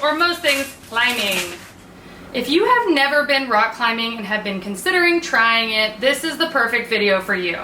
or most things climbing. If you have never been rock climbing and have been considering trying it, this is the perfect video for you.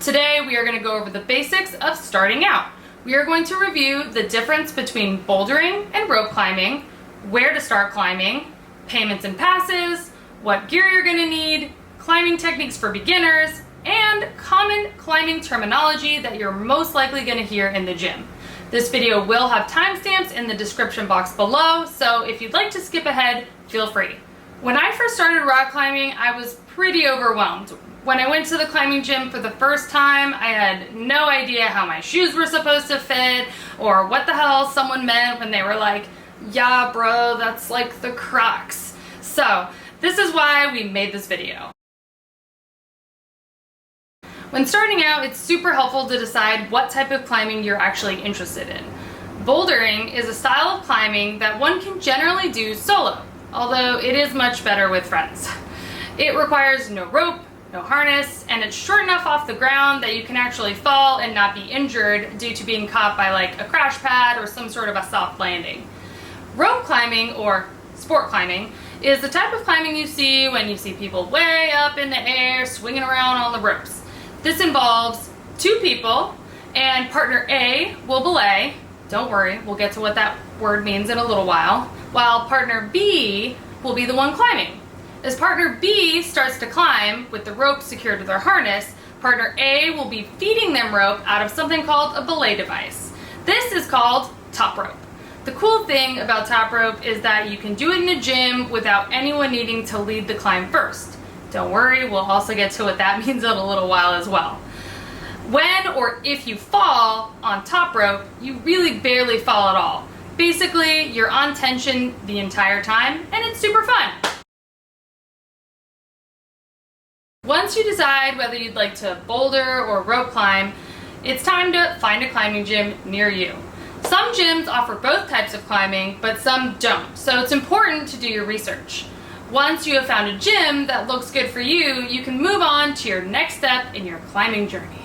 Today we are going to go over the basics of starting out. We are going to review the difference between bouldering and rope climbing, where to start climbing, payments and passes, what gear you're going to need, climbing techniques for beginners, and common climbing terminology that you're most likely going to hear in the gym. This video will have timestamps in the description box below, so if you'd like to skip ahead, feel free. When I first started rock climbing, I was pretty overwhelmed. When I went to the climbing gym for the first time, I had no idea how my shoes were supposed to fit or what the hell someone meant when they were like, "Yeah, bro, that's like the Crocs." So this is why we made this video. When starting out, it's super helpful to decide what type of climbing you're actually interested in. Bouldering is a style of climbing that one can generally do solo, although it is much better with friends. It requires no rope, no harness, and it's short enough off the ground that you can actually fall and not be injured due to being caught by like a crash pad or some sort of a soft landing. Rope climbing, or sport climbing, is the type of climbing you see when you see people way up in the air swinging around on the ropes. This involves two people, and partner A will belay. Don't worry, we'll get to what that word means in a little while partner B will be the one climbing. As partner B starts to climb with the rope secured to their harness, partner A will be feeding them rope out of something called a belay device. This is called top rope. The cool thing about top rope is that you can do it in the gym without anyone needing to lead the climb first. Don't worry, we'll also get to what that means in a little while as well. When or if you fall on top rope, you really barely fall at all. Basically, you're on tension the entire time, and it's super fun. Once you decide whether you'd like to boulder or rope climb, it's time to find a climbing gym near you. Some gyms offer both types of climbing, but some don't, so it's important to do your research. Once you have found a gym that looks good for you, you can move on to your next step in your climbing journey.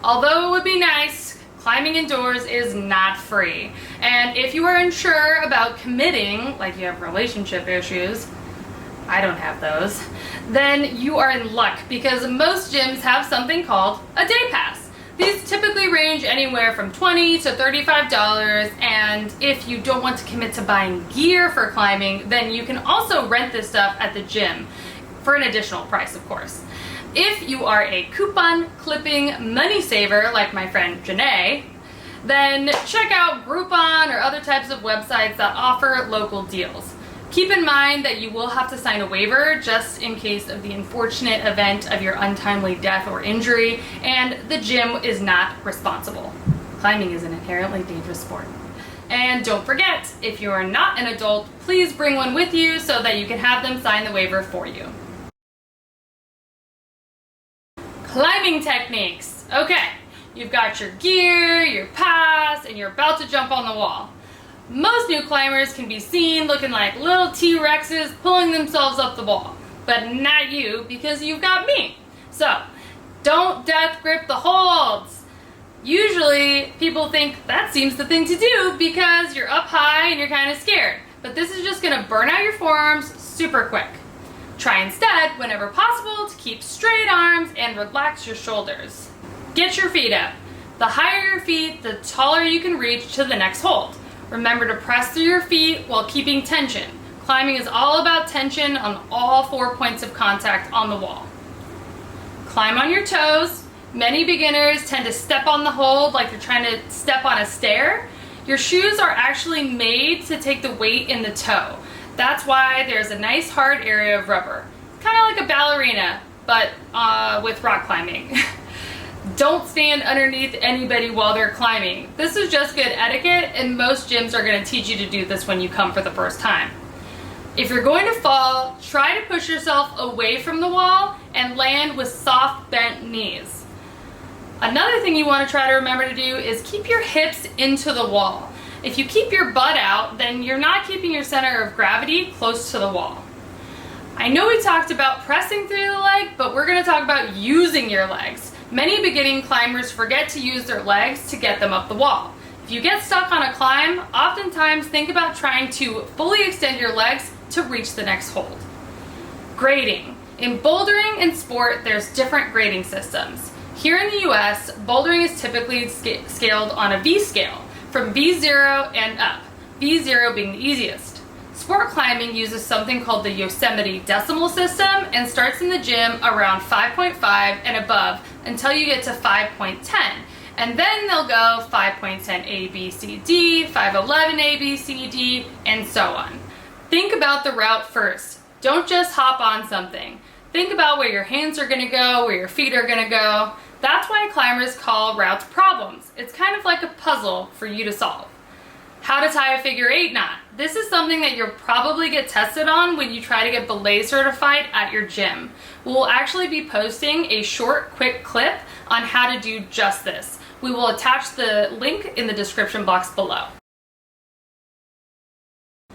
Although it would be nice, climbing indoors is not free. And if you are unsure about committing, like you have relationship issues, I don't have those, then you are in luck because most gyms have something called a day pass. These typically range anywhere from $20 to $35, and if you don't want to commit to buying gear for climbing, then you can also rent this stuff at the gym for an additional price, of course. If you are a coupon clipping money saver like my friend Janae, then check out Groupon or other types of websites that offer local deals. Keep in mind that you will have to sign a waiver just in case of the unfortunate event of your untimely death or injury, and the gym is not responsible. Climbing is an inherently dangerous sport. And don't forget, if you are not an adult, please bring one with you so that you can have them sign the waiver for you. Climbing techniques. Okay, you've got your gear, your pass, and you're about to jump on the wall. Most new climbers can be seen looking like little T-Rexes pulling themselves up the wall, but not you because you've got me. So, don't death grip the holds. Usually, people think that seems the thing to do because you're up high and you're kind of scared, but this is just going to burn out your forearms super quick. Try instead, whenever possible, to keep straight arms and relax your shoulders. Get your feet up. The higher your feet, the taller you can reach to the next hold. Remember to press through your feet while keeping tension. Climbing is all about tension on all 4 points of contact on the wall. Climb on your toes. Many beginners tend to step on the hold like they're trying to step on a stair. Your shoes are actually made to take the weight in the toe. That's why there's a nice hard area of rubber. Kind of like a ballerina, but with rock climbing. Don't stand underneath anybody while they're climbing. This is just good etiquette, and most gyms are going to teach you to do this when you come for the first time. If you're going to fall, try to push yourself away from the wall and land with soft bent knees. Another thing you want to try to remember to do is keep your hips into the wall. If you keep your butt out, then you're not keeping your center of gravity close to the wall. I know we talked about pressing through the leg, but we're going to talk about using your legs. Many beginning climbers forget to use their legs to get them up the wall. If you get stuck on a climb, oftentimes think about trying to fully extend your legs to reach the next hold. Grading. In bouldering and sport, there's different grading systems. Here in the US, bouldering is typically scaled on a V scale, from V0 and up, V0 being the easiest. Sport climbing uses something called the Yosemite decimal system and starts in the gym around 5.5 and above until you get to 5.10. And then they'll go 5.10 A, B, C, D, 5.11 A, B, C, D, and so on. Think about the route first. Don't just hop on something. Think about where your hands are gonna go, where your feet are gonna go. That's why climbers call routes problems. It's kind of like a puzzle for you to solve. How to tie a figure 8 knot. This is something that you'll probably get tested on when you try to get belay certified at your gym. We'll actually be posting a short, quick clip on how to do just this. We will attach the link in the description box below.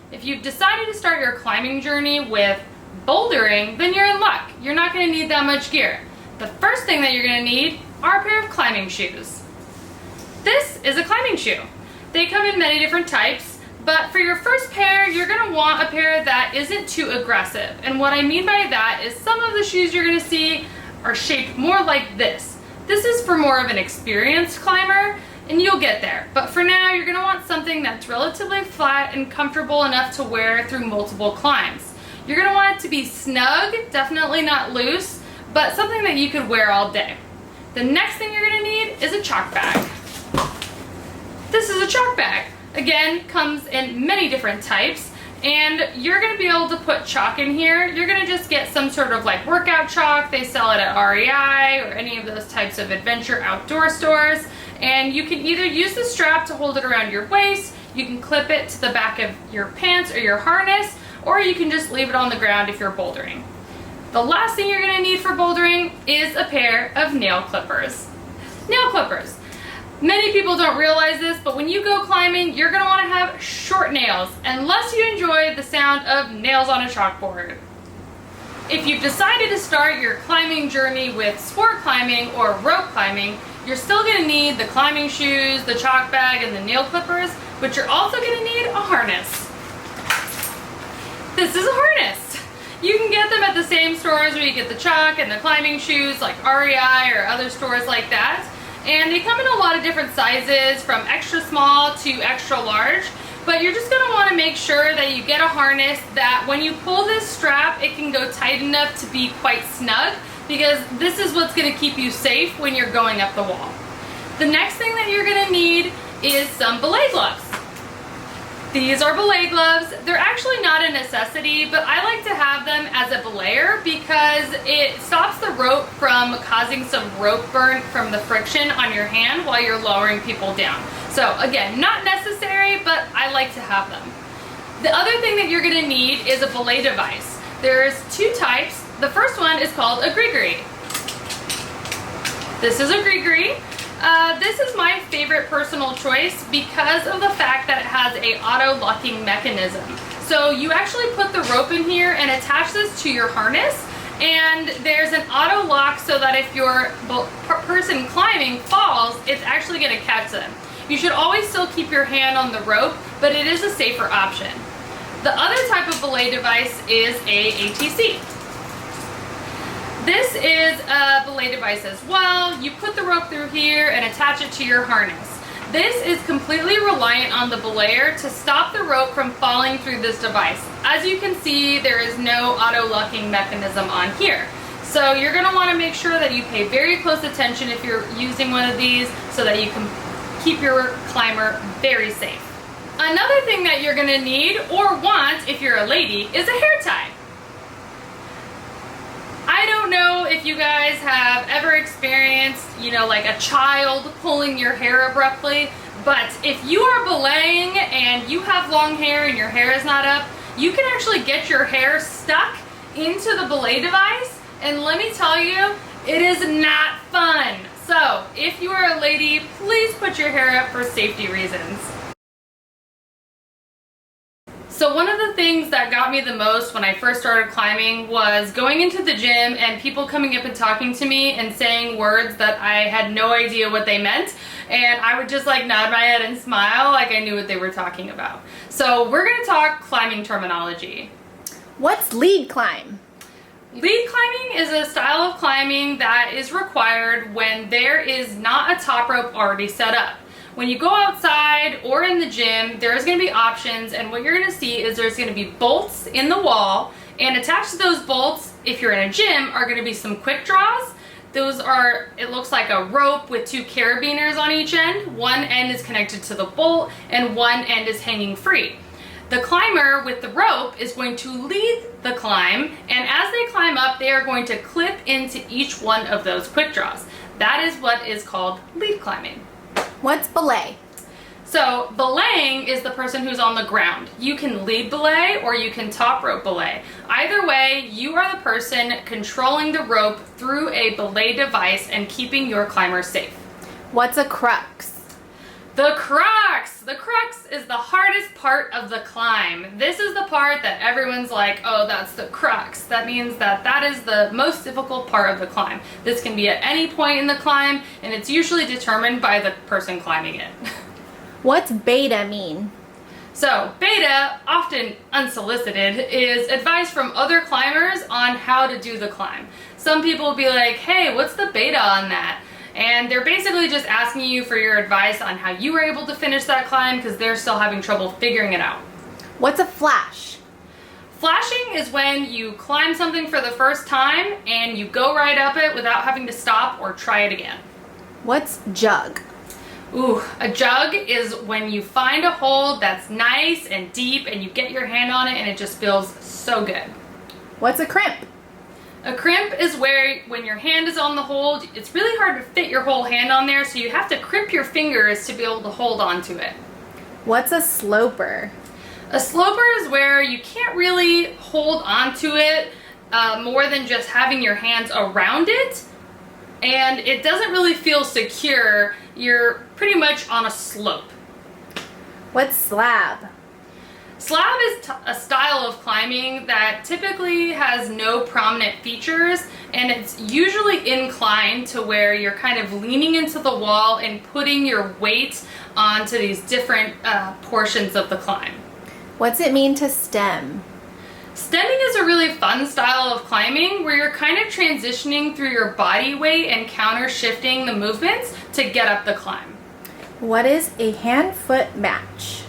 If you've decided to start your climbing journey with bouldering, then you're in luck. You're not going to need that much gear. The first thing that you're going to need are a pair of climbing shoes. This is a climbing shoe. They come in many different types, but for your first pair, you're going to want a pair that isn't too aggressive. And what I mean by that is some of the shoes you're going to see are shaped more like this. This is for more of an experienced climber, and you'll get there. But for now, you're going to want something that's relatively flat and comfortable enough to wear through multiple climbs. You're going to want it to be snug, definitely not loose, but something that you could wear all day. The next thing you're going to need is a chalk bag. This is a chalk bag. Again, comes in many different types, and you're going to be able to put chalk in here. You're going to just get some sort of like workout chalk. They sell it at REI or any of those types of adventure outdoor stores. And you can either use the strap to hold it around your waist, you can clip it to the back of your pants or your harness, or you can just leave it on the ground if you're bouldering. The last thing you're going to need for bouldering is a pair of nail clippers. Nail clippers. Many people don't realize this, but when you go climbing, you're going to want to have short nails, unless you enjoy the sound of nails on a chalkboard. If you've decided to start your climbing journey with sport climbing or rope climbing, you're still going to need the climbing shoes, the chalk bag, and the nail clippers, but you're also going to need a harness. This is a harness. You can get them at the same stores where you get the chalk and the climbing shoes, like REI or other stores like that. And they come in a lot of different sizes, from extra small to extra large. But you're just going to want to make sure that you get a harness that when you pull this strap, it can go tight enough to be quite snug, because this is what's going to keep you safe when you're going up the wall. The next thing that you're going to need is some belay gloves. These are belay gloves. They're actually not a necessity, but I like to have them as a belayer because it stops the rope from causing some rope burn from the friction on your hand while you're lowering people down. So again, not necessary, but I like to have them. The other thing that you're going to need is a belay device. There's two types. The first one is called a gree-gree. This is a gree-gree. This is my favorite personal choice because of the fact that it has a auto-locking mechanism. So you actually put the rope in here and attach this to your harness, and there's an auto lock so that if your person climbing falls, it's actually going to catch them. You should always still keep your hand on the rope, but it is a safer option. The other type of belay device is a ATC. This is a belay device as well. You put the rope through here and attach it to your harness. This is completely reliant on the belayer to stop the rope from falling through this device. As you can see, there is no auto-locking mechanism on here. So you're going to want to make sure that you pay very close attention if you're using one of these so that you can keep your climber very safe. Another thing that you're going to need or want if you're a lady is a hair tie. I don't know if you guys have ever experienced, like a child pulling your hair abruptly, but if you are belaying and you have long hair and your hair is not up, you can actually get your hair stuck into the belay device, and let me tell you, it is not fun. So, if you are a lady, please put your hair up for safety reasons. So one of the things that got me the most when I first started climbing was going into the gym and people coming up and talking to me and saying words that I had no idea what they meant, and I would just like nod my head and smile like I knew what they were talking about. So we're going to talk climbing terminology. What's lead climb? Lead climbing is a style of climbing that is required when there is not a top rope already set up. When you go outside or in the gym, there's going to be options, and what you're going to see is there's going to be bolts in the wall, and attached to those bolts, if you're in a gym, are going to be some quick draws. Those are, it looks like a rope with 2 carabiners on each end. One end is connected to the bolt and one end is hanging free. The climber with the rope is going to lead the climb, and as they climb up, they are going to clip into each one of those quick draws. That is what is called lead climbing. What's belay? So belaying is the person who's on the ground. You can lead belay or you can top rope belay. Either way, you are the person controlling the rope through a belay device and keeping your climber safe. What's a crux? The crux! The crux is the hardest part of the climb. This is the part that everyone's like, oh, that's the crux. That means that that is the most difficult part of the climb. This can be at any point in the climb, and it's usually determined by the person climbing it. What's beta mean? So, beta, often unsolicited, is advice from other climbers on how to do the climb. Some people will be like, hey, what's the beta on that? And they're basically just asking you for your advice on how you were able to finish that climb because they're still having trouble figuring it out. What's a flash? Flashing is when you climb something for the first time and you go right up it without having to stop or try it again. What's jug? Ooh, a jug is when you find a hold that's nice and deep and you get your hand on it and it just feels so good. What's a crimp? A crimp is where when your hand is on the hold, it's really hard to fit your whole hand on there, so you have to crimp your fingers to be able to hold onto it. What's a sloper? A sloper is where you can't really hold onto it more than just having your hands around it, and it doesn't really feel secure. You're pretty much on a slope. What's slab? Slab is a style of climbing that typically has no prominent features, and it's usually inclined to where you're kind of leaning into the wall and putting your weight onto these different portions of the climb. What's it mean to stem? Stemming is a really fun style of climbing where you're kind of transitioning through your body weight and counter shifting the movements to get up the climb. What is a hand-foot match?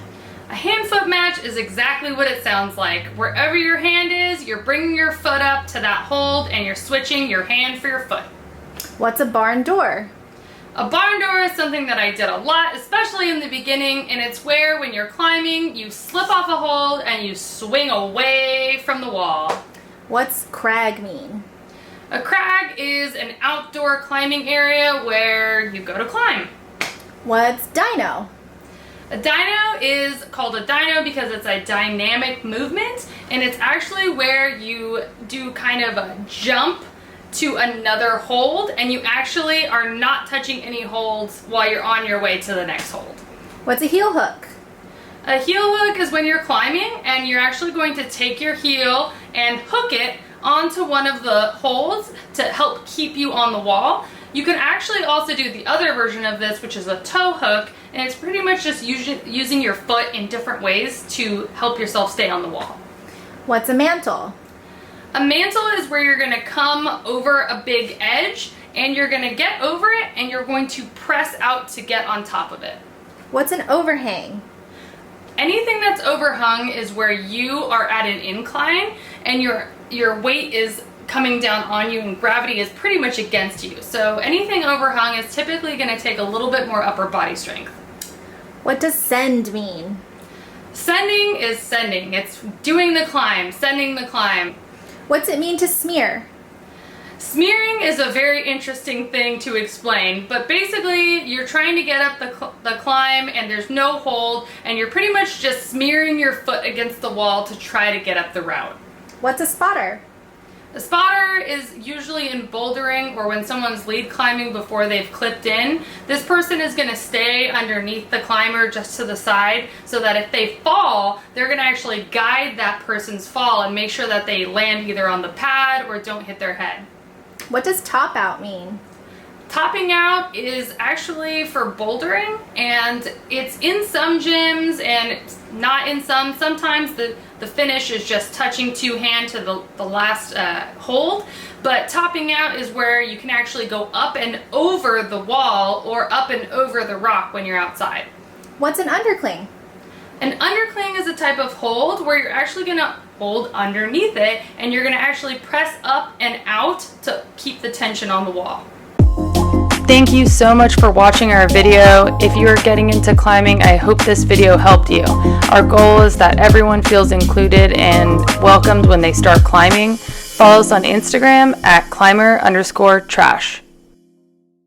A hand-foot match is exactly what it sounds like. Wherever your hand is, you're bringing your foot up to that hold and you're switching your hand for your foot. What's a barn door? A barn door is something that I did a lot, especially in the beginning, and it's where when you're climbing, you slip off a hold and you swing away from the wall. What's crag mean? A crag is an outdoor climbing area where you go to climb. What's dyno? A dyno is called a dyno because it's a dynamic movement, and it's actually where you do kind of a jump to another hold, and you actually are not touching any holds while you're on your way to the next hold. What's a heel hook? A heel hook is when you're climbing and you're actually going to take your heel and hook it onto one of the holds to help keep you on the wall. You can actually also do the other version of this, which is a toe hook, and it's pretty much just using your foot in different ways to help yourself stay on the wall. What's a mantle? A mantle is where you're going to come over a big edge and you're going to get over it and you're going to press out to get on top of it. What's an overhang? Anything that's overhung is where you are at an incline and your weight is coming down on you and gravity is pretty much against you. So anything overhung is typically going to take a little bit more upper body strength. What does send mean? Sending is sending. It's doing the climb, sending the climb. What's it mean to smear? Smearing is a very interesting thing to explain, but basically you're trying to get up the climb and there's no hold and you're pretty much just smearing your foot against the wall to try to get up the route. What's a spotter? A spotter is usually in bouldering or when someone's lead climbing before they've clipped in. This person is going to stay underneath the climber just to the side so that if they fall, they're going to actually guide that person's fall and make sure that they land either on the pad or don't hit their head. What does top out mean? Topping out is actually for bouldering, and it's in some gyms and it's not in some. Sometimes the finish is just touching two hand to the last hold, but topping out is where you can actually go up and over the wall or up and over the rock when you're outside. What's an undercling? An undercling is a type of hold where you're actually going to hold underneath it and you're going to actually press up and out to keep the tension on the wall. Thank you so much for watching our video. If you are getting into climbing, I hope this video helped you. Our goal is that everyone feels included and welcomed when they start climbing. Follow us on Instagram at climber_trash.